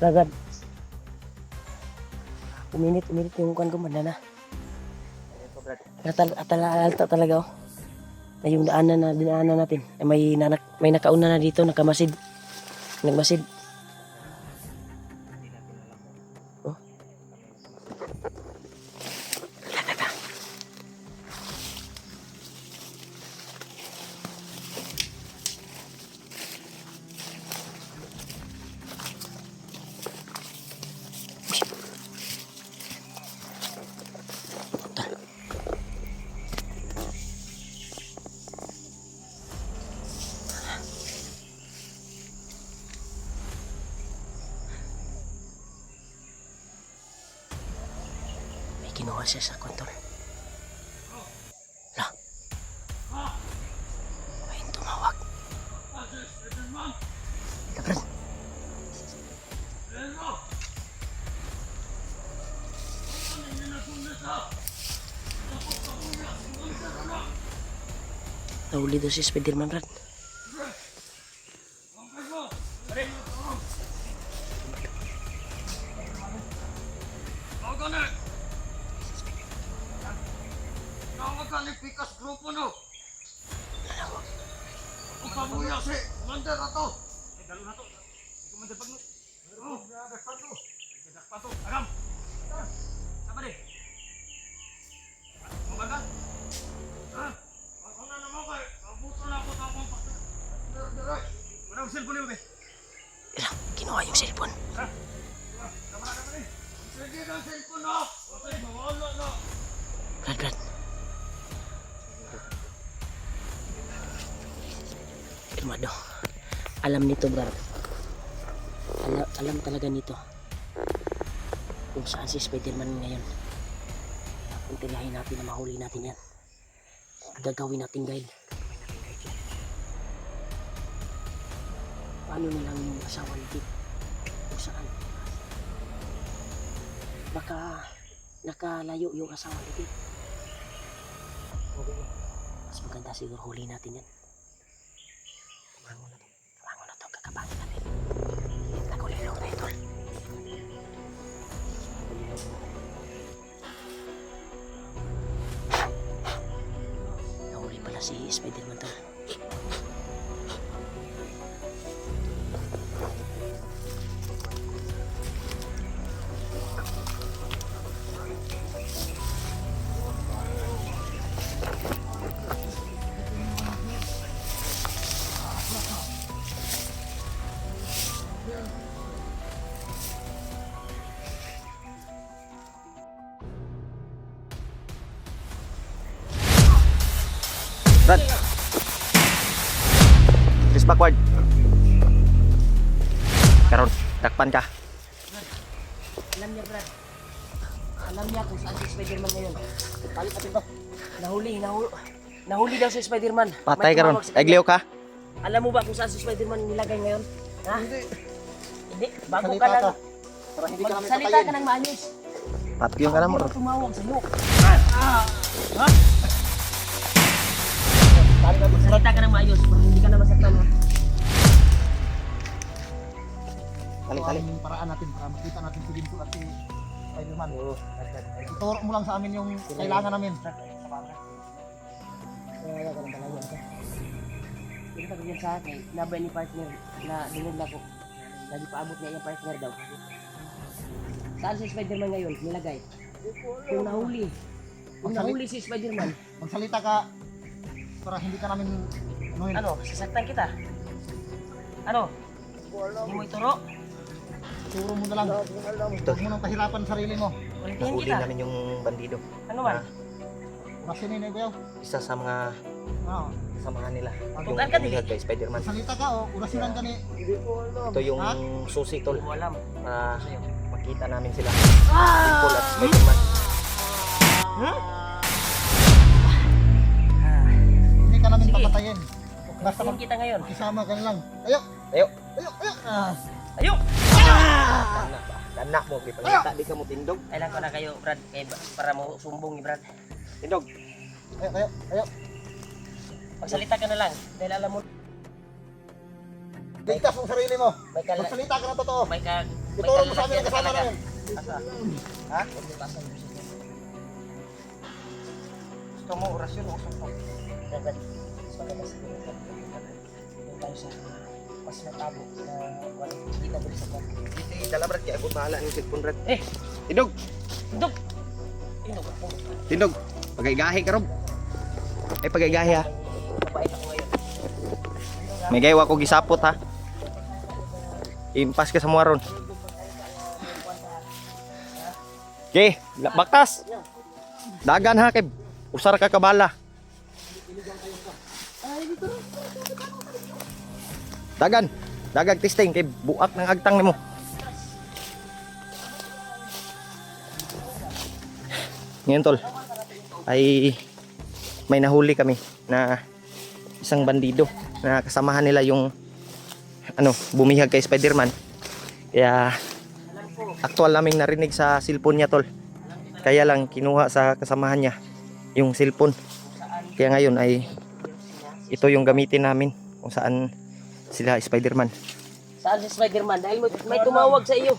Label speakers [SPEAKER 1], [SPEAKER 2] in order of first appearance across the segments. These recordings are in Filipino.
[SPEAKER 1] Brad. Uminit yung mukan ko, banana. Atalata talaga oh. Na yung dinaanan natin. May nakauna na dito, nagmasid. Oh. Kinuha siya sa kontrol. Lah. Ayun tumawag. Labran. Nahuli daw si Spiderman, Brad.
[SPEAKER 2] Pikas grupo no. Ang kabuya si Commander ato. Dalo na to. Commander pagno. Pagno. Agam. Sama di. Mabagal. Ha? Ako na naman kay. Abuto na ako sa akong pastor. Wala ang cellphone mo be.
[SPEAKER 1] Kinuha yung cellphone.
[SPEAKER 2] Ha? Tama ni. Sige ang cellphone no. Okay, mawala na.
[SPEAKER 1] Brad. Kalmado. Alam nito, Brad. Alam talaga nito kung saan si Spiderman ngayon. Puntilahin natin na mahuli natin yan. Gagawin natin guide. Paano na lang yung asawa nito? Kung saan? Baka nakalayo yung asawa nito. Mas maganda siguro huli natin yan. Tumango na to, kakapagin natin. Nagulilong na ito. Nahuli pala si Spiderman to.
[SPEAKER 3] Brad, please backward. Karon, takpan ka.
[SPEAKER 1] Alam niya, Brad. Alam niya kung saan si Spiderman ngayon. Palit natin to. Nahuli daw si Spiderman.
[SPEAKER 3] Patay
[SPEAKER 1] May
[SPEAKER 3] karon.
[SPEAKER 1] tumawag sa kanya.
[SPEAKER 3] Egleo ka.
[SPEAKER 1] Alam mo ba kung saan si Spiderman nilagay ngayon? Ha? Hindi. Bago
[SPEAKER 2] Salita
[SPEAKER 1] ka lang.
[SPEAKER 2] ka. Para hindi ka namin
[SPEAKER 1] Magsalita
[SPEAKER 2] patayin.
[SPEAKER 1] ka ng maayos.
[SPEAKER 3] Patyo ka na mo.
[SPEAKER 1] Ako tumawag sa'yo. Magsalita ka ng maayos. Hindi ka na masaktan. Ha?
[SPEAKER 2] Kali yung paraan natin para makita natin si Ginto at si Spiderman. Ituro mo lang sa amin yung kailangan namin.
[SPEAKER 1] Hindi ka ganyan sa akin. Nabay ni partner na dinigla ko. Lagi paabot niya yung partner daw. Saan si Spiderman ngayon? Nilagay. Kung nahuli. Kung nahuli si Spiderman.
[SPEAKER 2] Magsalita ka para hindi ka namin anuhin.
[SPEAKER 1] Ano? Sasaktan kita? Ano? Hindi mo ituro?
[SPEAKER 2] Turo mo na lang. Huwag mo nang pahirapan sa sarili mo.
[SPEAKER 1] Ulitin
[SPEAKER 3] Nahuli
[SPEAKER 1] kita.
[SPEAKER 3] namin yung bandido.
[SPEAKER 1] Ano man?
[SPEAKER 2] Orasin ni Bayaw.
[SPEAKER 3] Isa sa mga
[SPEAKER 2] Ah,
[SPEAKER 3] kasamahan nila.
[SPEAKER 1] Tugan ka,
[SPEAKER 3] Yung kay Spiderman.
[SPEAKER 2] salita ka o orasinan ka ni.
[SPEAKER 3] Ito yung
[SPEAKER 2] Ha?
[SPEAKER 3] susi tol.
[SPEAKER 1] Hindi mo alam.
[SPEAKER 3] Para makita namin sila. Deadpool at Spiderman.
[SPEAKER 2] Hindi ka namin
[SPEAKER 1] Sige.
[SPEAKER 2] papatayin. Basta
[SPEAKER 1] Tingin kita ngayon.
[SPEAKER 2] makisama ka na lang. Ayo!
[SPEAKER 3] Ayo.
[SPEAKER 2] Ayo! Ayo! Ah.
[SPEAKER 1] Ayun!
[SPEAKER 3] Dana ba? Dana mo. Di pa di ka mo tindog.
[SPEAKER 1] Kailan ko na kayo, Brad, para mo sumbong ni Brad.
[SPEAKER 3] Tindog.
[SPEAKER 2] Ayo! Ayo! Ayo!
[SPEAKER 1] Magsalita ka na lang. Dahil alam mo,
[SPEAKER 2] Ligtas mo sarili mo.
[SPEAKER 1] may,
[SPEAKER 2] Magsalita ka na totoo.
[SPEAKER 1] may
[SPEAKER 2] Ituro mo sa amin ang kasama namin.
[SPEAKER 3] Asa? Ha? Gusto mo orasyon o suntok?
[SPEAKER 1] Dapat mas maganda siguro yung tayo sa mas matabo na walang kita dito sa kwan.
[SPEAKER 3] Sige, dala brad kaya ako bahala ng cellphone brad.
[SPEAKER 1] Tindog!
[SPEAKER 3] Tindog!
[SPEAKER 1] Tindog ako.
[SPEAKER 3] Tindog! Pagaigahi ka Rob. Ay pagaigahi ha.
[SPEAKER 1] Mabait ako ngayon.
[SPEAKER 3] May gawa ko gisapot ha. Impas ka sa mga ron. Okay, baktas. Dagan ha kay usar ka kabala. Dagan, dagag testing kay buak ng agtang nimo. Ngayon tol, ay may nahuli kami na isang bandido na kasamahan nila yung bumihag kay Spider-Man. Kaya aktual naming narinig sa cellphone niya tol. Kaya lang kinuha sa kasamahan niya yung cellphone. Kaya ngayon ay ito yung gamitin namin kung saan sila Spider-Man.
[SPEAKER 1] Saan si Spider-Man? Dahil may tumawag sa iyo.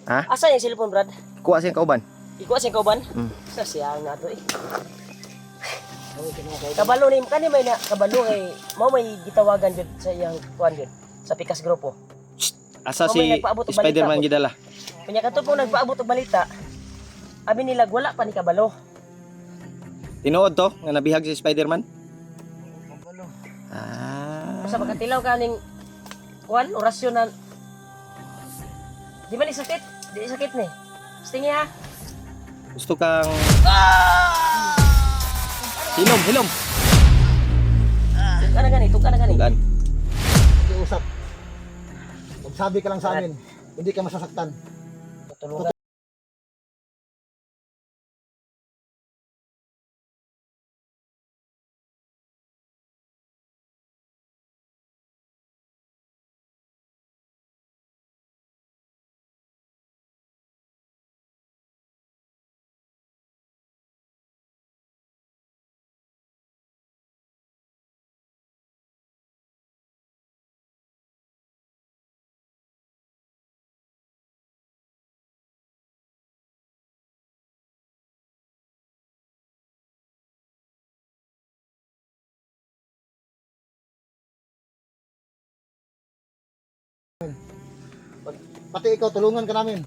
[SPEAKER 3] Ha?
[SPEAKER 1] Asa yung cellphone, Brad?
[SPEAKER 3] Kuha siyang kauban.
[SPEAKER 1] Ikaw sa kauban? Sa siyang na to eh. Kabalo ni kani may na kabalo kay mao may gitawagan jud sa iyang kuan jud sa Pikas grupo.
[SPEAKER 3] Asa
[SPEAKER 1] Oh, may
[SPEAKER 3] si
[SPEAKER 1] nagpaabot og
[SPEAKER 3] Spider-Man
[SPEAKER 1] balita,
[SPEAKER 3] gidala?
[SPEAKER 1] Kanya kadto po nagpaabot og balita. Abi nila wala pa ni kabalo.
[SPEAKER 3] Tinuod to nga nabihag si Spider-Man?
[SPEAKER 1] Sa makatilaw kaning kuan orasyon na di man ni sakit, di sakit ni. Stingi ha.
[SPEAKER 3] Gusto kang hilom.
[SPEAKER 1] Kana gani, tukana gani.
[SPEAKER 3] Tugan.
[SPEAKER 2] Iusap. Magsabi ka lang sa amin. Hindi ka masasaktan.
[SPEAKER 1] Tutulungan.
[SPEAKER 2] Pati ikaw, tulungan ka namin.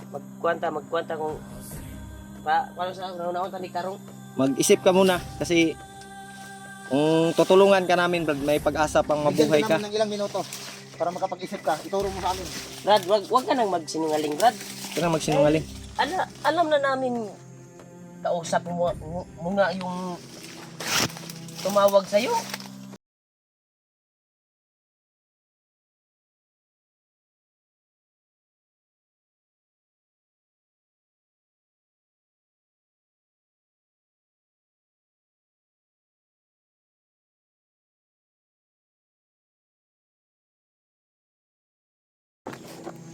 [SPEAKER 1] Magkwanta kung paano sa naon tani karong
[SPEAKER 3] Mag-isip ka muna kasi kung tutulungan ka namin Brad, may pag-asa pang mabuhay
[SPEAKER 2] Bigyan
[SPEAKER 3] ka.
[SPEAKER 2] namin ng ilang minuto para makapag-isip ka. Ituro mo sa amin.
[SPEAKER 1] Brad, wag ka nang magsinungaling, Brad.
[SPEAKER 3] Ito na magsinungaling.
[SPEAKER 1] Alam na namin kausap mo nga yung tumawag sa iyo.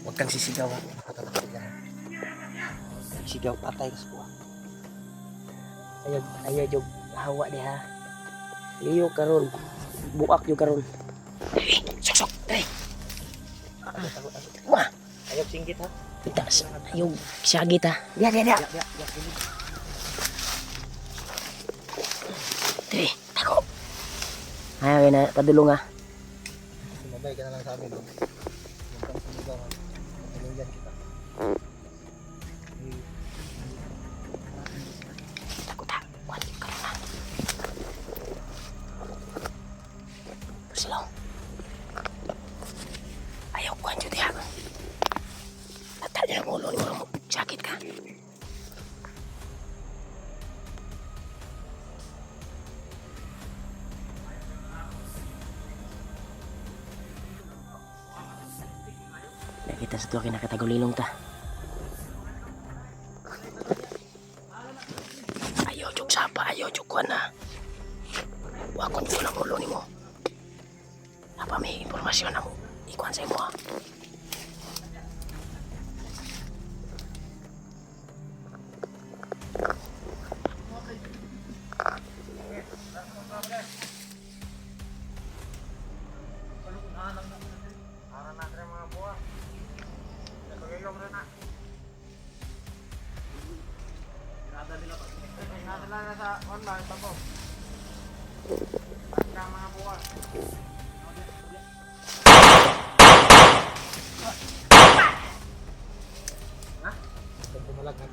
[SPEAKER 3] Huwag kang sisigaw ha. Sigaw patay ka sa buwan.
[SPEAKER 1] Ayaw jog hawa di ha. Liyo karon. Buak jog karon. Sok. Dai. Wah,
[SPEAKER 3] Ayaw singgit ha.
[SPEAKER 1] kita ayaw syagit ha. Dia. Dai, tako. Ayaw na padulong ha.
[SPEAKER 2] Sumabay ka na lang sa amin. Huwag kang sumigaw ha. Matulungan kita.
[SPEAKER 1] Takot ha. Kuan jog karon ha. Sila. Ayaw kuan jud ha. Natanya ang ulo ni mo. Sakit ka. Nakita sa tuwa kinakatagulilong ta. Ayaw jug sapa, ayaw jug kuan na. Wakon ko lang ulo ni mo. Apa may impormasyon na mo? Ikuan sa imo ha.
[SPEAKER 2] Bumalag na.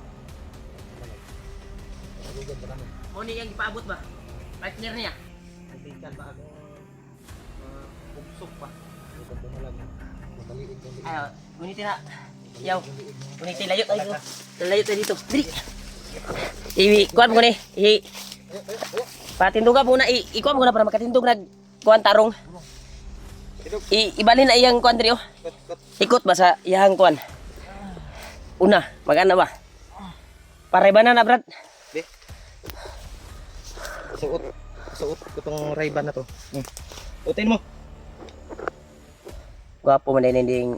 [SPEAKER 2] Nalugan pa namin.
[SPEAKER 1] Mo ni yang ipaabot ba? Partner niya.
[SPEAKER 2] Nagbikan ba ako? Pugsok pa. Bumalag na. Mataliin kong liig.
[SPEAKER 1] Ayo, gunitin na. Yaw. Gunitin layot ay ko. Layot tayo dito. Dili. Kuan mo ni. Patindugan muna. Ikuan mo na para makatindog nag kuan tarong. Ibalin na iyang kuan diri oh. Ikot ba sa iyang kuan? Una, magana ba? Paray ba na brad?
[SPEAKER 3] Di. Suot ko tong Ray-Ban na to. Utin mo.
[SPEAKER 1] Gwapo man din ding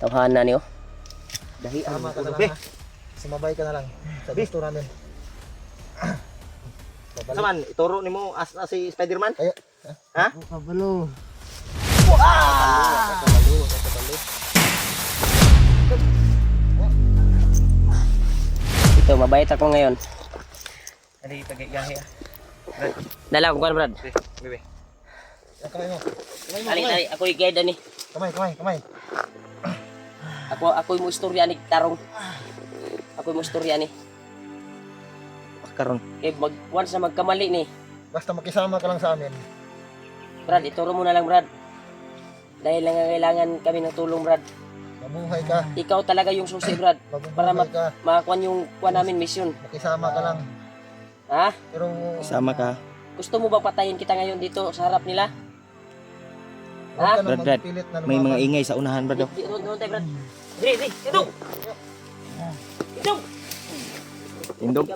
[SPEAKER 1] tawhana niyo. Dahi
[SPEAKER 2] Tama ka na lang ha. Sumabay ka na lang. Sa gusto namin.
[SPEAKER 3] Saman, ituro nimo as si Spider-Man?
[SPEAKER 2] Ayo.
[SPEAKER 3] Ha?
[SPEAKER 2] Kabalo.
[SPEAKER 1] Ito, mabait ako ngayon.
[SPEAKER 3] Dali tagagahi ah.
[SPEAKER 1] Dala ko kuan brad.
[SPEAKER 3] Bebe.
[SPEAKER 2] Kamay mo.
[SPEAKER 1] Ali, ako i-guide ani.
[SPEAKER 2] Kamay.
[SPEAKER 1] Ako mo istorya ni tarong. Ako mo istorya ni.
[SPEAKER 3] Karon.
[SPEAKER 1] Once na magkamali ni.
[SPEAKER 2] Basta makisama ka lang sa amin.
[SPEAKER 1] Brad, ituro mo na lang brad. Dahil nangangailangan kami ng tulong brad.
[SPEAKER 2] Mabuhay ka.
[SPEAKER 1] Ikaw talaga yung susi brad. Para
[SPEAKER 2] Mabuhay ka.
[SPEAKER 1] makakuan yung kuan namin mission.
[SPEAKER 2] Makisama ka lang.
[SPEAKER 1] Ha?
[SPEAKER 2] Pero
[SPEAKER 3] Sama ka.
[SPEAKER 1] Gusto mo bang patayin kita ngayon dito sa harap nila?
[SPEAKER 2] huwag ka na
[SPEAKER 3] Brad,
[SPEAKER 2] magpilit na
[SPEAKER 3] May mga
[SPEAKER 2] lumaban.
[SPEAKER 3] ingay sa unahan brad.
[SPEAKER 1] Doon tayo brad. Dre, itong! Itong!
[SPEAKER 3] Tindog.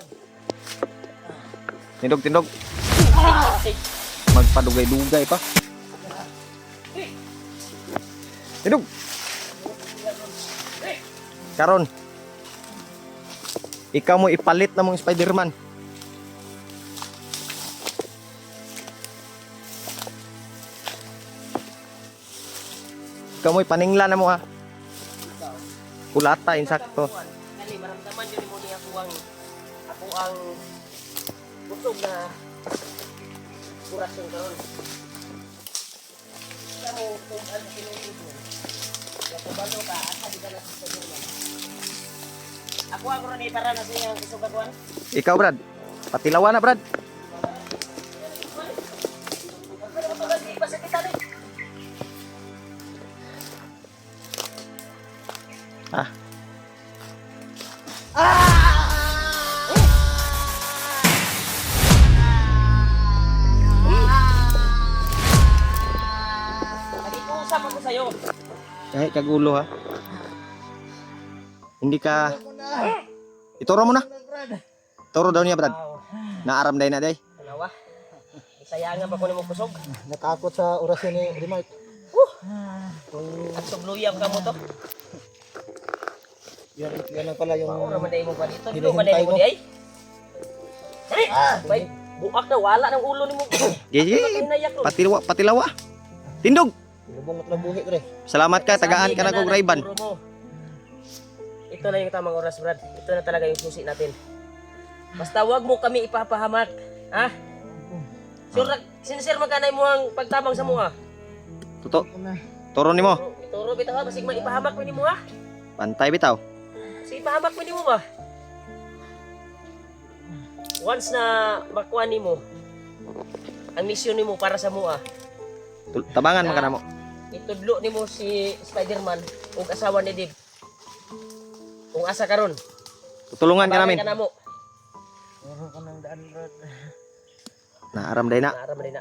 [SPEAKER 3] Magpadugay-dugay pa. Tindog. Karon. Ikaw mo ipalit na mong Spider-Man. Ikaw mo ipaningla na mo ha. Kulata insakto.
[SPEAKER 1] Kani maramdaman yun mo niya ako ang busog na kurasyon karon. Kamu kung ano kinulit mo. Yakubalo ka at hindi ka na sa German. Ako rin para na sa iyang isugaguan.
[SPEAKER 3] Ikaw Brad. Patilawan na Brad. Ah.
[SPEAKER 1] Nag-iusap ako sa'yo.
[SPEAKER 3] Kahit kagulo ha. Hindi ka. Ituro mo na. Turo daw niya Brad. Naaram day na day.
[SPEAKER 1] Dalawa. Isayangan pa ko ni mo kusog.
[SPEAKER 2] Natakot sa orasyon ni Remark.
[SPEAKER 1] At sugluyam ka mo to.
[SPEAKER 2] Yan lang pala yung
[SPEAKER 1] Maura man day mo pa dito. Dito
[SPEAKER 2] Hinihintay
[SPEAKER 1] man day mo
[SPEAKER 2] mo.
[SPEAKER 1] di ay. Bay, buak na wala ng ulo ni mo.
[SPEAKER 3] Gigi.
[SPEAKER 1] Hinayak nun.
[SPEAKER 3] Patilawa. Tindog.
[SPEAKER 2] lubong at labuhi ko rin.
[SPEAKER 3] Salamat ka. Tagaan ka na kong Ray-Ban.
[SPEAKER 1] Turo mo. Ito na yung tamang oras, Brad. Ito na talaga yung susi natin. Basta wag mo kami ipapahamak. Ha? Sure, sincere magkanay mo ang pagtabang sa mua.
[SPEAKER 3] Tuto. Turo nimo.
[SPEAKER 1] Ituro bitaw ha, basig man ipahamak mo ni mo ha.
[SPEAKER 3] Pantay bitaw.
[SPEAKER 1] Sige, ipahamak mo ni mo ba? Once na makuha ni mo, ang misyon ni mo para sa mua,
[SPEAKER 3] Tabangan man ka na mo.
[SPEAKER 1] itudlo ni mo si Spider-Man ug asawa ni Dib. Kung asa karon,
[SPEAKER 3] Tutulungan ka namin.
[SPEAKER 1] ka na mo.
[SPEAKER 2] Meron ka ng daan, Brad.
[SPEAKER 3] Naaram day na.
[SPEAKER 1] Naaram rin na.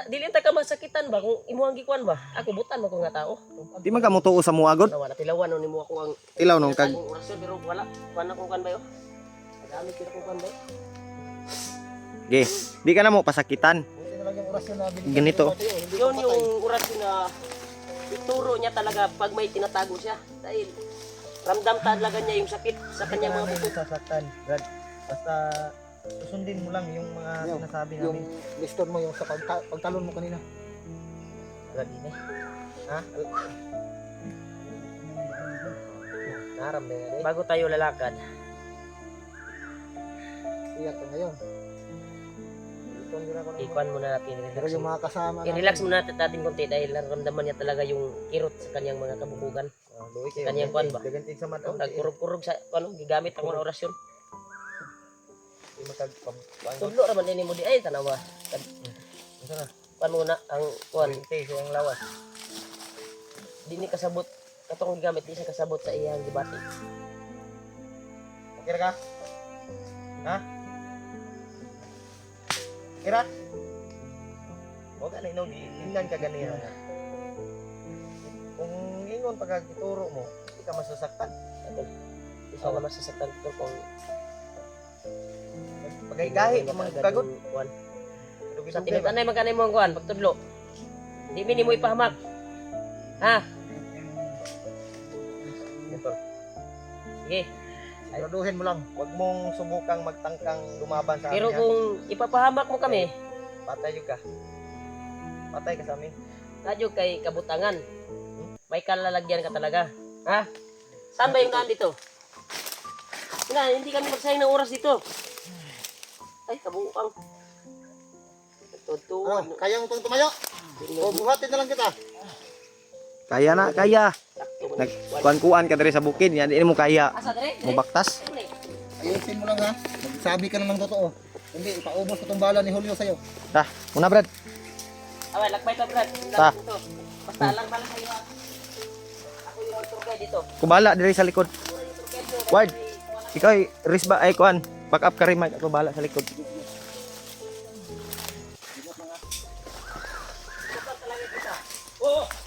[SPEAKER 1] Dili ta ka masakitan ba kung imuhang gikuan ba? Ako butan mo ko nga tao.
[SPEAKER 3] Di man ka mo tuo sa muagod.
[SPEAKER 1] Wala tilawan no nimo ako ang
[SPEAKER 3] Ilaw nung kag.
[SPEAKER 1] ang orasyon pero wala. Kuan ako kan ba yo? Dami kira ko kan ba?
[SPEAKER 3] Ge. Di ka na mo pasakitan.
[SPEAKER 2] Buti na lang yung orasyon na binigyan
[SPEAKER 3] Ganito.
[SPEAKER 2] ko natin, hindi
[SPEAKER 1] Yun
[SPEAKER 2] ko
[SPEAKER 1] yung
[SPEAKER 2] patay.
[SPEAKER 1] orasyon na ituro niya talaga pag may tinatago siya. Dahil ramdam talaga niya yung sakit sa kanyang mga
[SPEAKER 2] Hindi
[SPEAKER 1] buto.
[SPEAKER 2] namin sasaktan, Brad. Basta susundin mo lang yung mga sinasabi namin. Yung liston mo yung sa pagtalon mo kanina.
[SPEAKER 1] Ha? Naram na yan. Bago tayo lalakad,
[SPEAKER 2] Iyak ka ngayon.
[SPEAKER 1] Ikuan muna natin,
[SPEAKER 2] Pero yung mga kasama
[SPEAKER 1] i-relax muna natin konti dahil nararamdaman niya talaga yung kirot sa kanyang mga kabubugan. Sa kanyang kuan ba? Nagkurog-kurog sa ano, gigamit ang mga orasyon. Tudlo raman ini mo di ay tanawa. Kuan muna ang kuan ang lawas. Di ni kasabot katong gigamit di siya kasabot sa iyang gibati.
[SPEAKER 3] Okay ka? Ha? Kira? Huwag ka na inaw, tingnan ka ganyan. Kung ingon pagka ituro mo, hindi ka masasaktan.
[SPEAKER 1] Isa na masasaktan ko kung
[SPEAKER 3] Pagay-gahi, mga kagod.
[SPEAKER 1] kuan. Sa tinutanay magkanay mo ang kuan pagtudlo. Di mi mo ipahamak. Ha?
[SPEAKER 3] Ito.
[SPEAKER 1] Sige.
[SPEAKER 3] Siguraduhin mo lang, huwag mong subukang magtangkang lumaban sa
[SPEAKER 1] Pero
[SPEAKER 3] amin.
[SPEAKER 1] kung ipapahamak mo kami,
[SPEAKER 3] Patay yun ka. Patay ka sa amin.
[SPEAKER 1] radyo kay kabutangan. May kalalagyan ka talaga. Ha? Saan ba yung daan dito? Hindi kami magsayang ng oras dito. Ay, kabuang. Tutuan.
[SPEAKER 2] Ano, kaya mo itong tumayo? O buhatin na lang kita.
[SPEAKER 3] Kaya na, kaya. Nagkuan-kuan ka diri sa bukid, yan di mo kaya.
[SPEAKER 1] Asa, dire?
[SPEAKER 3] Mo baktas.
[SPEAKER 2] Ayusin mo lang ha. Magsabi ka na ng totoo. Hindi, ipaubos ko itong bala ni Julio sa'yo.
[SPEAKER 3] Ta, muna Brad.
[SPEAKER 1] Away, lakbay ka, Brad.
[SPEAKER 3] Ta.
[SPEAKER 1] Basta lang pala sa'yo. Ako yung turgay dito.
[SPEAKER 3] Kubala diri sa likod.
[SPEAKER 1] Ako yung turgay dito.
[SPEAKER 3] Ward. Ikaw ay risba ay kuan. Back up ka rin, Mike. Ako bala sa likod.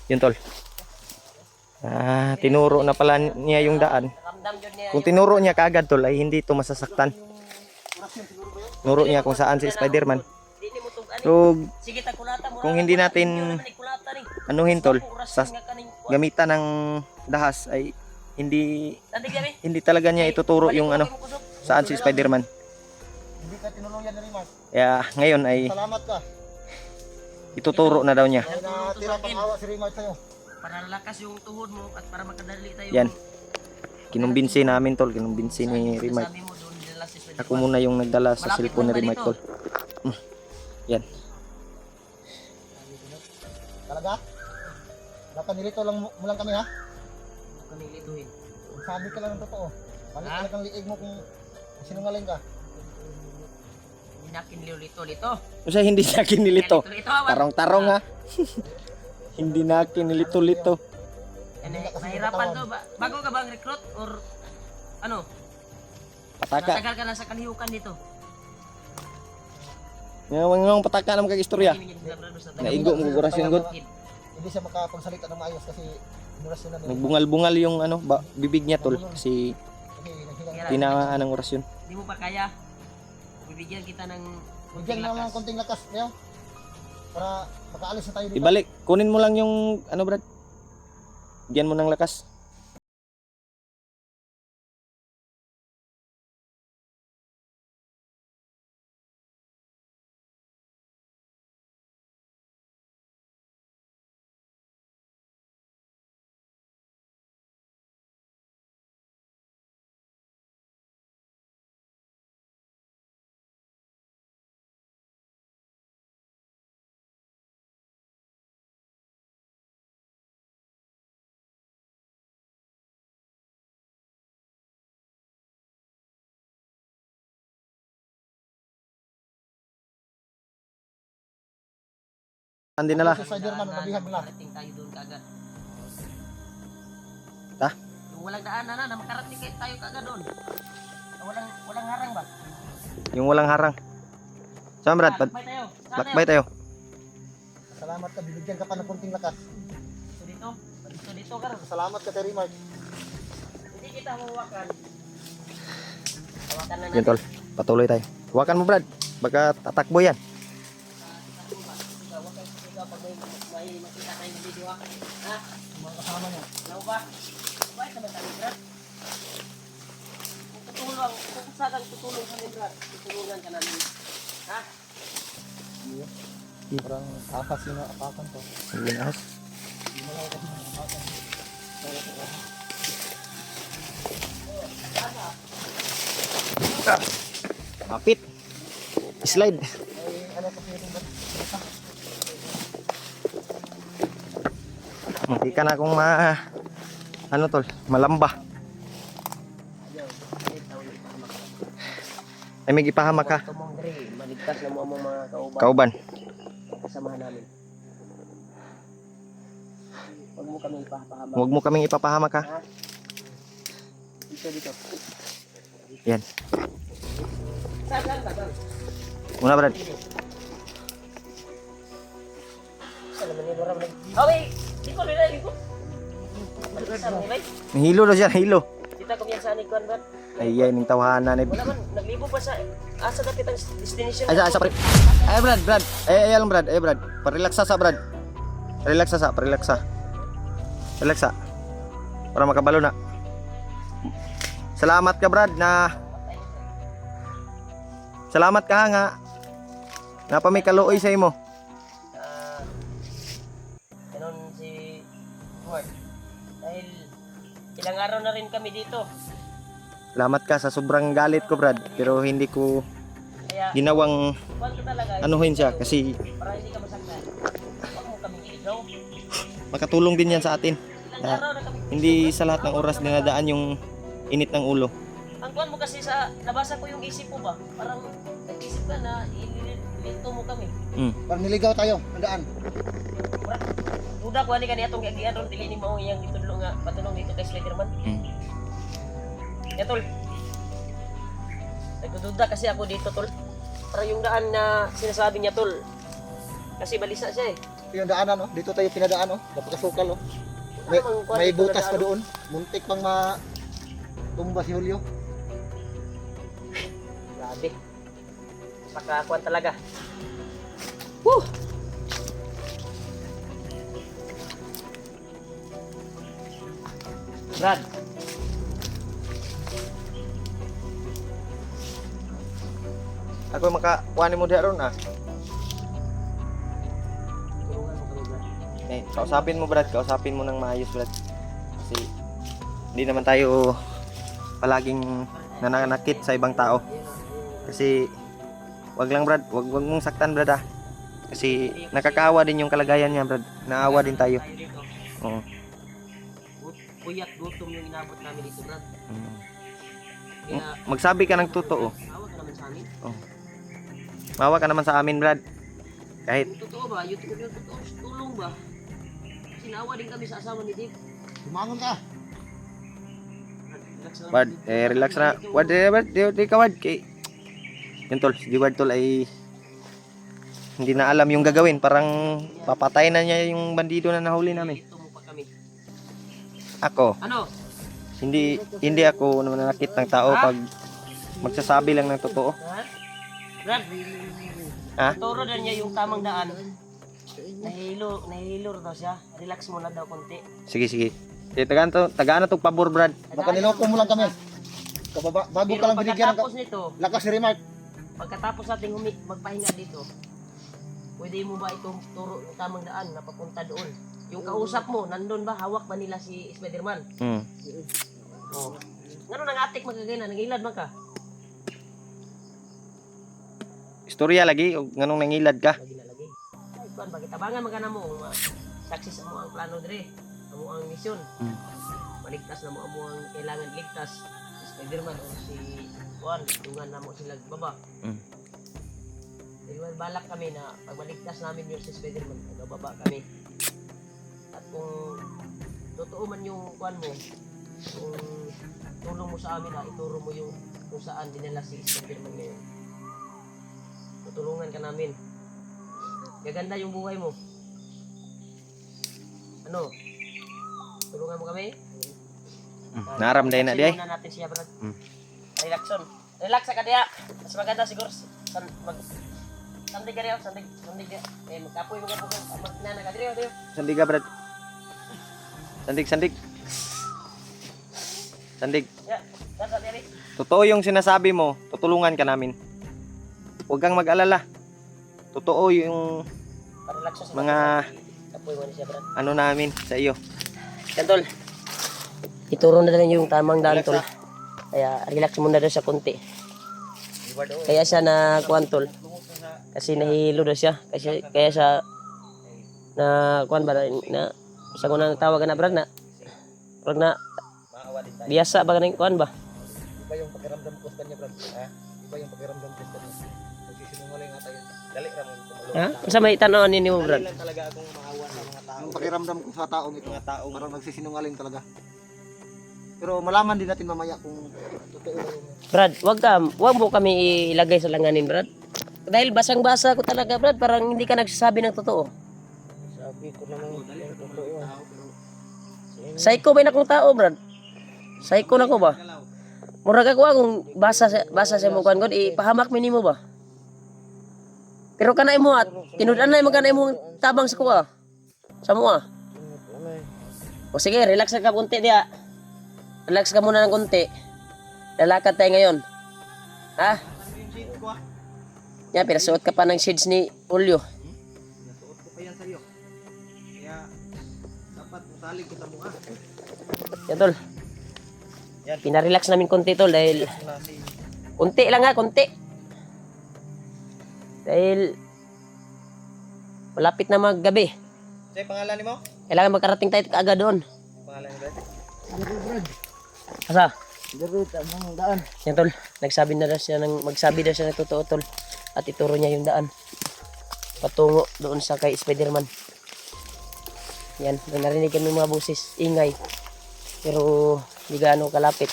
[SPEAKER 3] Yun tol. Tinuro na pala niya yung daan.
[SPEAKER 1] Ramdam yun niya.
[SPEAKER 3] Kung tinuro niya kaagad tol ay hindi ito masasaktan. Nuro niya kung saan si Spider-Man.
[SPEAKER 1] Di mo tugan.
[SPEAKER 3] So,
[SPEAKER 1] Sige, tagkulata mo.
[SPEAKER 3] kung hindi natin anuhin tol, sa gamitan ng dahas ay hindi talaga niya ituturo yung ano saan si Spider-Man.
[SPEAKER 2] Hindi ka tinuluyan ni Rimas.
[SPEAKER 3] Kaya ngayon ay
[SPEAKER 2] Salamat ka.
[SPEAKER 3] ituturo na daw niya.
[SPEAKER 2] Ay natira pang awa si Rimas sa'yo.
[SPEAKER 1] Para lakas yung tuhod mo at para makadali tayo.
[SPEAKER 3] Yan. Kinumbinsi namin tol, kinumbinsi ni Rimart.
[SPEAKER 1] Sabi mo doon nila si Spider-Man.
[SPEAKER 3] Ako muna yung nagdala sa
[SPEAKER 1] Malapit
[SPEAKER 3] cellphone ni
[SPEAKER 1] lang ba
[SPEAKER 3] Rimart
[SPEAKER 1] dito?
[SPEAKER 3] tol. Yan.
[SPEAKER 2] Talaga? Dapat nilito lang mo lang kami ha.
[SPEAKER 1] Kami lituhin.
[SPEAKER 2] Sabi ka lang ng totoo. Balik
[SPEAKER 1] Ha?
[SPEAKER 2] talagang liig mo kung sinungaling ka.
[SPEAKER 1] Hindi nakin lito.
[SPEAKER 3] Kasi hindi sa akin nilito.
[SPEAKER 1] Lito, awan.
[SPEAKER 3] Tarong-tarong ha. Hindi na akin nilito-lito.
[SPEAKER 1] Yan eh, mahirapan to. Bago ka bang recruit or ano?
[SPEAKER 3] Pataka.
[SPEAKER 1] Natagal ka na sa kalihukan dito.
[SPEAKER 3] Ngawang pataka naman kag istorya. Naigo mo gugurasyon gud.
[SPEAKER 2] Hindi siya makapagsalita ng maayos kasi inurasyon na nila.
[SPEAKER 3] Nagbungal-bungal yung ano, bibig niya tol kasi
[SPEAKER 2] Kasi naghilang.
[SPEAKER 3] tinangaan ng orasyon.
[SPEAKER 1] Hindi mo pa kaya. Bibigyan kita ng
[SPEAKER 2] Bigyan mo lang ng konting lakas. Kaya, para makaalis na tayo dito.
[SPEAKER 3] Ibalik, kunin mo lang yung ano Brad. Bigyan mo ng lakas. Andi na la.
[SPEAKER 2] Si Spider-Man, mabihag na.
[SPEAKER 1] Makarating tayo doon kagad.
[SPEAKER 3] Ta?
[SPEAKER 1] Yung walang daanan na makarating kayo tayo kagad doon. Walang harang ba?
[SPEAKER 3] Yung walang harang. Saan Brad?
[SPEAKER 1] Lakbay tayo. Saan
[SPEAKER 3] Lakbay tayo.
[SPEAKER 2] Salamat ka, bibigyan ka pa ng konting lakas.
[SPEAKER 1] Dito. Dito ka rin.
[SPEAKER 2] Salamat ka, Terry Mark.
[SPEAKER 1] Hindi kita hawakan. Hawakan na
[SPEAKER 3] Yan tol. Patuloy tayo. Huwakan mo Brad. Baka tatakbo yan.
[SPEAKER 1] Pag may makita tayong video ha. Ha?
[SPEAKER 2] Mga kasama niya.
[SPEAKER 1] Ano ba? Bakit naman tayo, Brad? Kung tutulong, kung saan tutulong sa amin, Brad, tutulungan ka namin. Ha?
[SPEAKER 2] Parang akas yun na apakan to.
[SPEAKER 3] Sige na.
[SPEAKER 2] Hindi mo lang kasi ng apakan.
[SPEAKER 3] Mapit. Slide.
[SPEAKER 2] ano ko pwedeng ba?
[SPEAKER 3] Hindi ka na akong ano tol, malamba. Ay may ipahamak ka.
[SPEAKER 1] Tumong diri, maligtas na mo ang mga kauban.
[SPEAKER 3] Kauban.
[SPEAKER 1] Kasamahan namin. Huwag mo kami ipapahamak.
[SPEAKER 3] Huwag mo kaming ipapahamak ha.
[SPEAKER 1] Dito.
[SPEAKER 3] Yan.
[SPEAKER 1] Saan ka?
[SPEAKER 3] Muna Brad.
[SPEAKER 1] Saan naman yung orang nag... Okay! Liko. Maligtas mo, bay.
[SPEAKER 3] Hilo daw siya, hilo.
[SPEAKER 1] Kita ko yan sa anikuan, Brad.
[SPEAKER 3] Ay yan, yung tawanan ay.
[SPEAKER 1] Wala man, naglibo pa sa... Asa na kitang destination.
[SPEAKER 3] Ay sa pre. Ay Brad. Ay lang Brad. Ay Brad. Parelax sa Brad. Relax sa. Relax sa. Para makabalo na. Salamat ka Brad na salamat ka nga na pa may kaluoy sa imo.
[SPEAKER 1] Ganon si Ward. Dahil ilang araw na rin kami dito.
[SPEAKER 3] Salamat ka sa sobrang galit ko Brad, pero hindi ko
[SPEAKER 1] Kaya,
[SPEAKER 3] ginawang
[SPEAKER 1] kuwan ko talaga.
[SPEAKER 3] anuhin siya kasi
[SPEAKER 1] Para hindi ka masaktan. Huwag mo kami iligaw.
[SPEAKER 3] makatulong din yan sa atin.
[SPEAKER 1] Ilang araw na kami.
[SPEAKER 3] Hindi sa lahat ng oras dinadaan yung init ng ulo.
[SPEAKER 1] Ang kuwan mo kasi sa... Nabasa ko yung isip mo ba? Parang nag-isip ka na ililito mo kami.
[SPEAKER 2] Parang niligaw tayo, handaan.
[SPEAKER 1] Duda ko ani kaniya itong kagian ron. Dili ni mo yung itulong nga. Patulong dito kay Slenderman. Ya tol. Nagdududa kasi ako dito tol. Parang yung daan na sinasabi niya tol. Kasi balisa siya eh.
[SPEAKER 2] Yung daanan, oh. Dito tayo pinadaan, oh. Napakasukal, oh. May butas pa doon. Muntik pang tumba si Julio.
[SPEAKER 1] Grabe. Pakakuan talaga. Woo! Brad.
[SPEAKER 3] Ako makakuha mo diha ron ah.
[SPEAKER 1] Tulungan mo kami Brad.
[SPEAKER 3] Kausapin mo Brad, kausapin mo ng maayos Brad. Kasi hindi naman tayo palaging nananakit sa ibang tao. Kasi wag lang Brad, wag mong saktan Brad ah. Kasi nakakaawa din yung kalagayan niya Brad. Naawa din tayo. Oo.
[SPEAKER 1] Puyat gutom yung inabot namin dito Brad. Kaya
[SPEAKER 3] Magsabi ka ng totoo.
[SPEAKER 1] awag ka naman sa amin.
[SPEAKER 3] Maawa ka naman sa amin Brad. Kahit
[SPEAKER 1] Yung totoo ba? Yung totoo tulong ba? Sinawa din kami sa asawa ni Dave.
[SPEAKER 2] Tumangon ka.
[SPEAKER 1] Relax lang.
[SPEAKER 3] Brad, relax na. Wad, Brad, di ka Wad. Yun tol, si Wad tol ay hindi na alam yung gagawin. Parang papatay na niya yung bandido na nahuli namin.
[SPEAKER 1] Ito mo pa kami.
[SPEAKER 3] Ako,
[SPEAKER 1] Ano?
[SPEAKER 3] hindi ako nananakit ng tao pag magsasabi lang ng totoo.
[SPEAKER 1] Ha? Brad,
[SPEAKER 3] Ha?
[SPEAKER 1] turo na niya yung tamang daan. Nahihilo daw siya. Relax muna daw konti.
[SPEAKER 3] Sige. Tagaan na to pabor Brad.
[SPEAKER 2] Baka niloko mo lang kami. Bago
[SPEAKER 1] Pero
[SPEAKER 2] ka lang binigyan
[SPEAKER 1] pagkatapos nito,
[SPEAKER 2] ng lakas ni Remark.
[SPEAKER 1] pagkatapos nating magpahinga dito, pwede mo ba itong turo yung tamang daan na papunta doon? Yung kausap mo, nandun ba? Hawak ba nila si Spiderman? Oh. Ngano nang atik magagana? Nangilad man ka?
[SPEAKER 3] Istorya lagi, o nganong nangilad ka.
[SPEAKER 1] Lagi na lagi. Ay, kuan ba? Kitabangan magana mo. Success mo ang plano dire. Amo ang misyon. Maligtas na mo amo ang kailangan ligtas. Si Spiderman o si Juan, tungan na mo sila baba. Dahil balak kami na pag maligtas namin yun si Spiderman, bababa kami. At kung totoo man yung kuan mo, kung tulong mo sa amin ituro mo yung kung saan dinala si Spiderman ngayon. Tutulungan ka namin. Gaganda yung buhay mo. Ano? Tulungan mo kami?
[SPEAKER 3] Naramday na di ay.
[SPEAKER 1] Muna natin siya, Brad. Relaxon. Relax ka diya. Mas maganda siguro. Sandig ka diya. Sandig ka. Magkapoy mga po. Magkinana ka diya.
[SPEAKER 3] Sandig ka Brad. Sandig.
[SPEAKER 1] Ya. Saan sa diya?
[SPEAKER 3] Totoo yung sinasabi mo, tutulungan ka namin. Huwag kang mag-alala. Totoo yung
[SPEAKER 1] Relaxon siya.
[SPEAKER 3] mga
[SPEAKER 1] Kapoy mo siya, Brad.
[SPEAKER 3] ano namin sa iyo.
[SPEAKER 1] Yan, tol. Ituro na rin yung tamang daan, tol. Kaya relax muna daw sa konti. Kaya siya na kuwan, tol. Kasi nahilo daw siya. Kasi kaya siya na kuan ba na sa unang tawagan na brad na
[SPEAKER 3] Maawa din tayo.
[SPEAKER 1] biyasa ba kaning kuan ba?
[SPEAKER 2] Iba yung pakiramdam ko sa kanya, Brad. Ha? Iba yung pakiramdam ko sa kanya. Nagsisinungaling nga tayo.
[SPEAKER 3] Dali ra mo tumulong.
[SPEAKER 1] Ha? Sa may tan-aw ninyo mo
[SPEAKER 3] Dali
[SPEAKER 1] brad.
[SPEAKER 3] lang talaga akong maawa sa mga tao.
[SPEAKER 2] Yung pakiramdam ko sa taong ito,
[SPEAKER 3] Mga taong
[SPEAKER 2] parang nagsisinungaling talaga. Pero malaman din natin mamaya kung totoo ba yung...
[SPEAKER 1] Brad, wag mo kami ilagay sa langanin brad. Dahil basang-basa ko talaga brad, parang hindi ka nagsasabi ng totoo.
[SPEAKER 2] Sabi ko naman yung totoo.
[SPEAKER 1] Psycho ba na kong tao brad? Psycho na ko ba? Murag ako kung basa sa mo kuan god ipahamak mi nimo ba? Pero kanay mo at tinud-an na mo kanay mo tabang sa kuha. Sa mo ah. O sige, relax ka konti diya. Relax ka muna ng konti. Lalakad tayo ngayon. Ha? Yan, pinasuot ka pa ng shades ni Julio.
[SPEAKER 3] Nasuot ko pa yan sa iyo. Kaya dapat musalig ko sa mukha.
[SPEAKER 1] Yan tol.
[SPEAKER 3] Yan.
[SPEAKER 1] Pinarelax namin konti tol dahil
[SPEAKER 3] Na si
[SPEAKER 1] konti lang ha, konti. Dahil malapit na maggabi.
[SPEAKER 3] Say pangalan nimo?
[SPEAKER 1] Kailangan makarating tayo agad doon.
[SPEAKER 3] Pangalan ni Brad?
[SPEAKER 1] Asa?
[SPEAKER 2] Dirut ang daan.
[SPEAKER 1] Yan tol, magsabi na siya ng totoo tol. At ituro niya yung daan. Patungo doon sa kay Spider-Man. Yan, may narinig kami mga busis, ingay. Pero hindi gaano kalapit.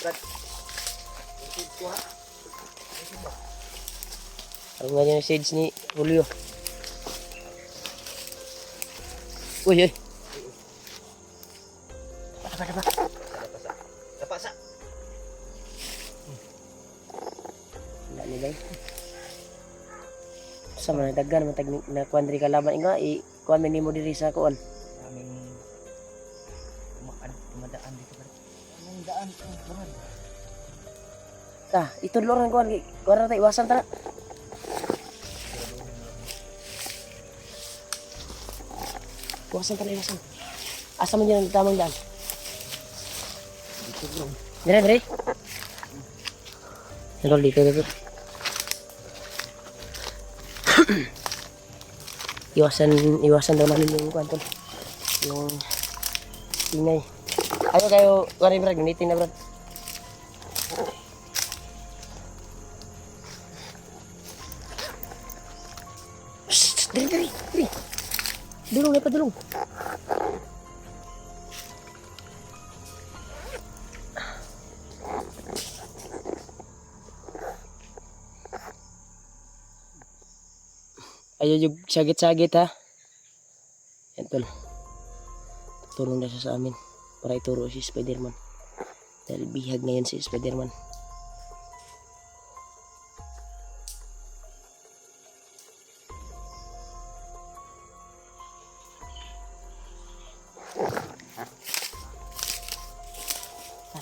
[SPEAKER 1] Ang nga yung shades ni Julio. Uy, uy.
[SPEAKER 3] Napasa.
[SPEAKER 1] Wala nila eh. Sa mga daggan, matag na kuwan diri kalaban nga, kuwan may nimo diri sa kuwan.
[SPEAKER 3] Aming tumadaan dito Brad.
[SPEAKER 2] Ang daan ang Brad.
[SPEAKER 1] Ito lorong kuwan, kuwan na tayo, iwasan tara. Iwasan tara, iwasan. Asa man yan ang tamang daan? Dire, dire. Hello, dito. Iwasan daw namin yung kwento. Yung ingay. Ayaw kayo, wari brad, gunitin na brad. Shhh, diri. Dulong na pa, dulong. Ayaw yung sagit-sagit ha. Yan tol. Tulong na siya sa amin para ituro si Spider-Man. Dahil bihag ngayon si Spider-Man.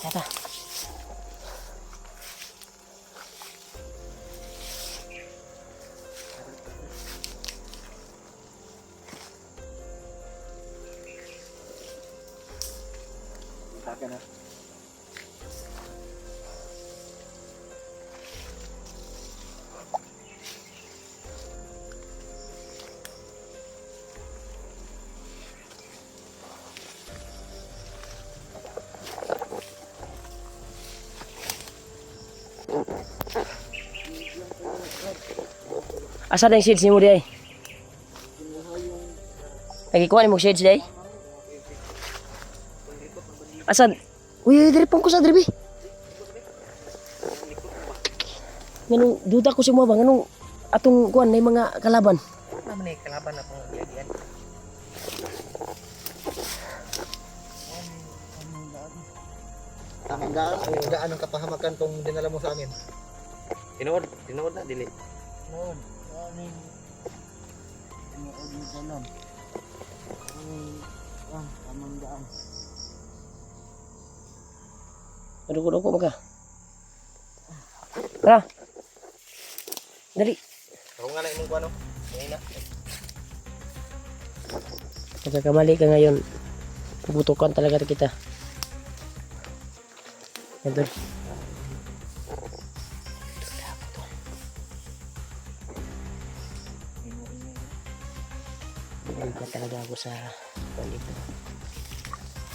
[SPEAKER 1] Ta.
[SPEAKER 2] Taka na.
[SPEAKER 1] Asa na yung shades ni mo di ay? Nagikuha ni mo shades di ay? Asan? Uy, diri pong ko sa diri. Nganong duda ko si mo ba nganong atong kuan na mga kalaban.
[SPEAKER 3] Naman eh kalaban na pong ladian.
[SPEAKER 2] Ang daan, ang daan ng kapahamakan tong dinala mo sa amin.
[SPEAKER 3] Tinuod na dili.
[SPEAKER 2] Noon, aming tinuod mo sa nun. Amang daan.
[SPEAKER 1] Duko maka. Tara. Dali.
[SPEAKER 3] Ako nga na imong kuano. Ngayon na.
[SPEAKER 1] Pagkakamali ka ngayon, puputukan talaga kita. Yan tol. Nalipat talaga ako sa dito.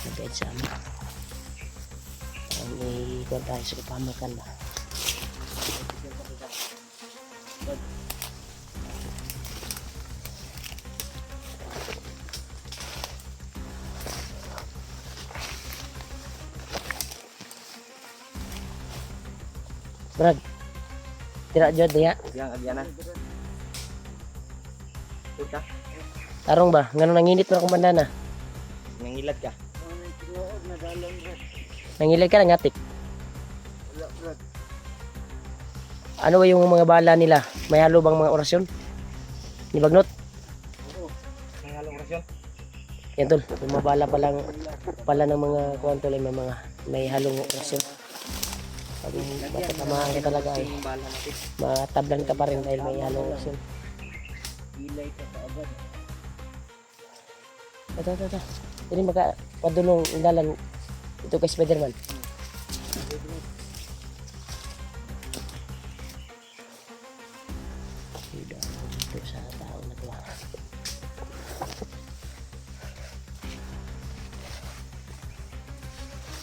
[SPEAKER 1] Nag-guide sa amin. May kuwan tayo sa pamakan ba. Brad, tira dyan diya.
[SPEAKER 3] Yang adyana. Tuka,
[SPEAKER 1] Tarong ba? Ngano nanginit mo akong bandana?
[SPEAKER 3] nangilad ka.
[SPEAKER 1] Nangilag ka ng atik. Ano ba yung mga bala nila? May halo bang mga orasyon? Ni Bagnot?
[SPEAKER 3] Nangalong orasyon.
[SPEAKER 1] Yan tol, yung mga bala pala ng mga kuwanto lang may halong orasyon. Pag matatamaan ka talaga ay
[SPEAKER 3] Yung bala natin.
[SPEAKER 1] matablan ka pa rin dahil may halong orasyon.
[SPEAKER 3] Ilay ka sa abad.
[SPEAKER 1] Ito. Ini maka padulong indalan ito kay Spider-Man. Ito sa tao na to.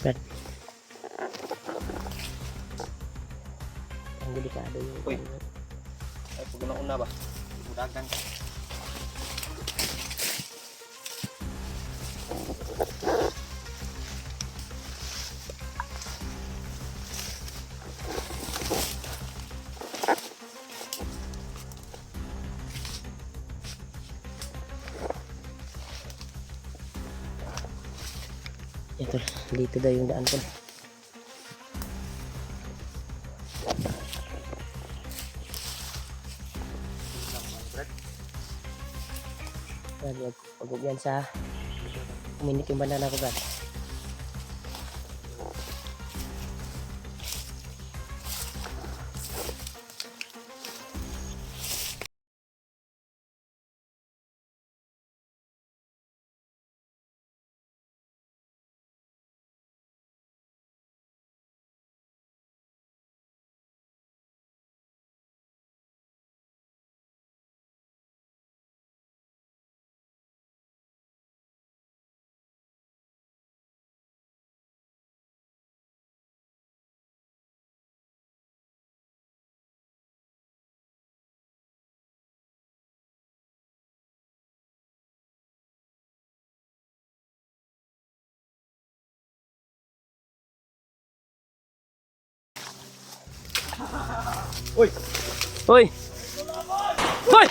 [SPEAKER 1] Brad. Ang delikado yung
[SPEAKER 3] Uy. Ay, pag una ba? Udagan ka.
[SPEAKER 1] Ito, dito daw yung daan ko. Pag yan sa uminit yung banana ko, Brad.
[SPEAKER 3] Uy!
[SPEAKER 1] Hoy! Hoy!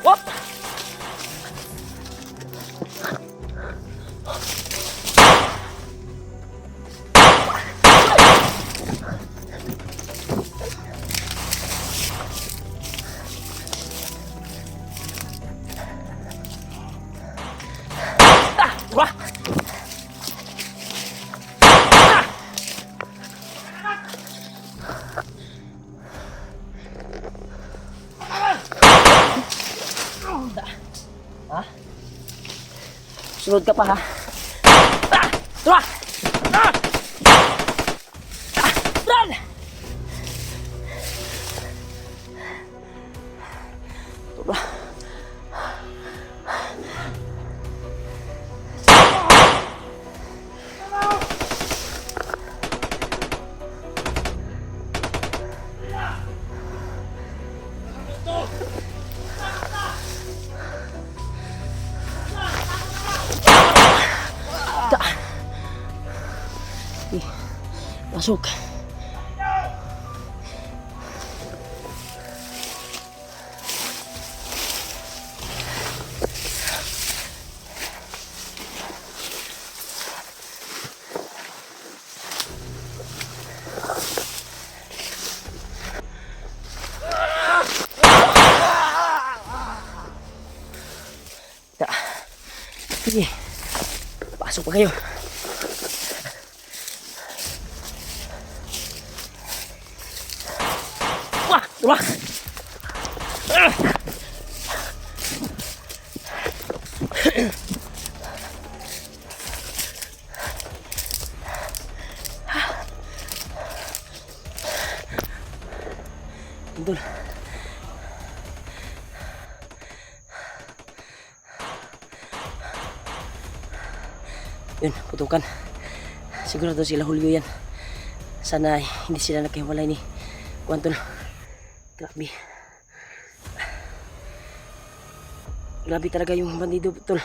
[SPEAKER 1] What? Wah! Ha? Sunod ka pa ha? Tura! Run! Tura! Masuk. Tak. Sige. Pasok pa kayo. Wah, wah. Idol. Yun, putukan. Sigurado sila Julio yan. Sana hindi sila nagkahiwalay ni Kuan, tol. Grabe. Grabe talaga yung bandido, tol.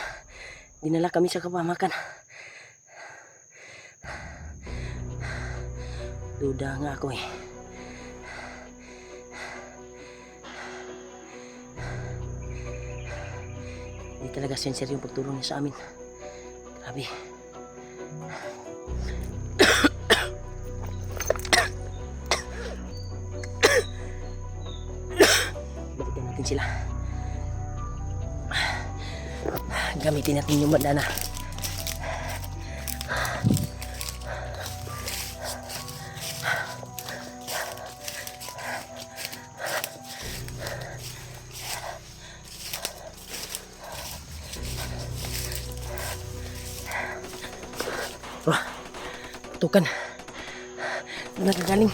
[SPEAKER 1] Dinala kami sa kapamakan. Duda nga ako eh. Hindi talaga sincere yung pagtulong niya sa amin. Grabe. Balikan natin sila. Gamitin natin yung bandana. Wah, tukan. Nagagaling.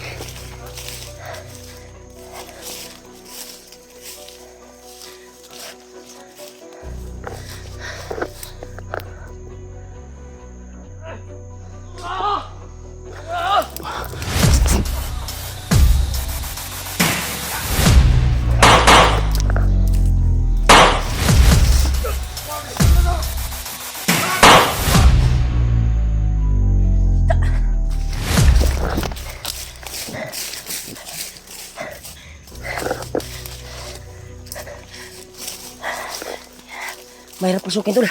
[SPEAKER 1] Mahirap pasukin, tol.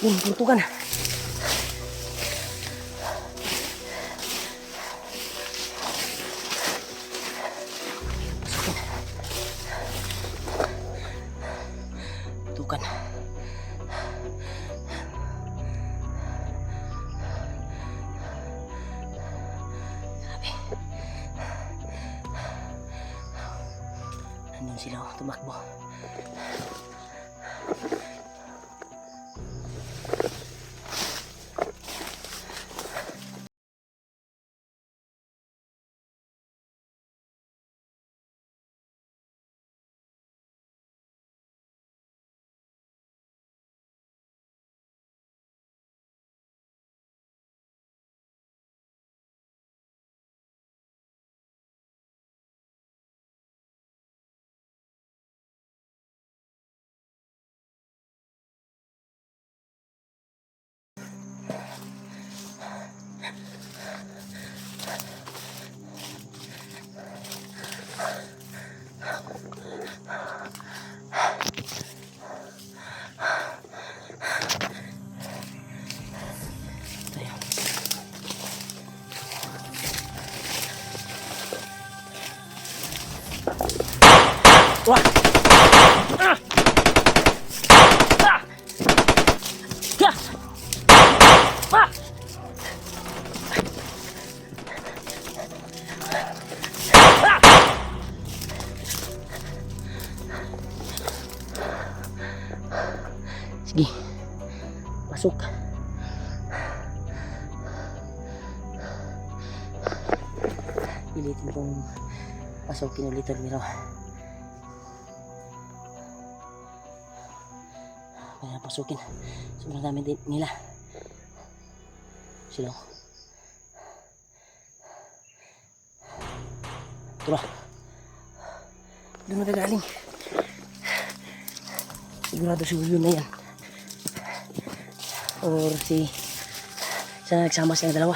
[SPEAKER 1] Yun, tutukan. Pasukin. Tutukan. Grabe. Nandun sila, oh, tumakbo. Wah! Ah! Ah! Ya! Ah! Ah! Sige. Pasok. Pilitin kong pasukin ulit ang miro. Kaya pasukin. Sobrang dami din nila. Sila. Tula. Doon magagaling. Sigurado si Julio na yan. Or si... Sana nagsama silang dalawa.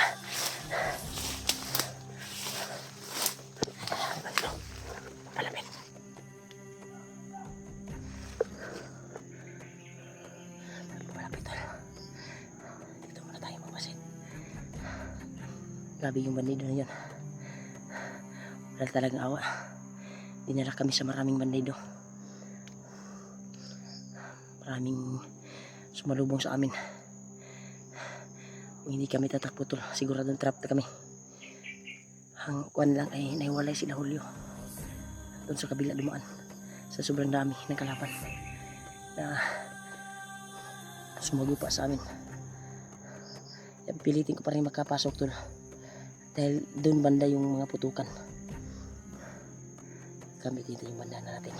[SPEAKER 1] Palapit. Palapit tayo. Dito muna tayo magpasit. Grabe yung bandido na yan. Wala talagang awa. Dinala kami sa maraming bandido. Maraming sumalubong sa amin. Kung hindi kami tatakbo, tol, siguradong trap na kami. Ang kuwan lang ay naiwalay sila Julio. Doon sa kabila dumaan. Sa sobrang dami ng kalaban na sumago pa sa amin. Pilitin ko pa rin makapasok, tol. Dahil doon banda yung mga putukan. Kami dito yung bandana natin.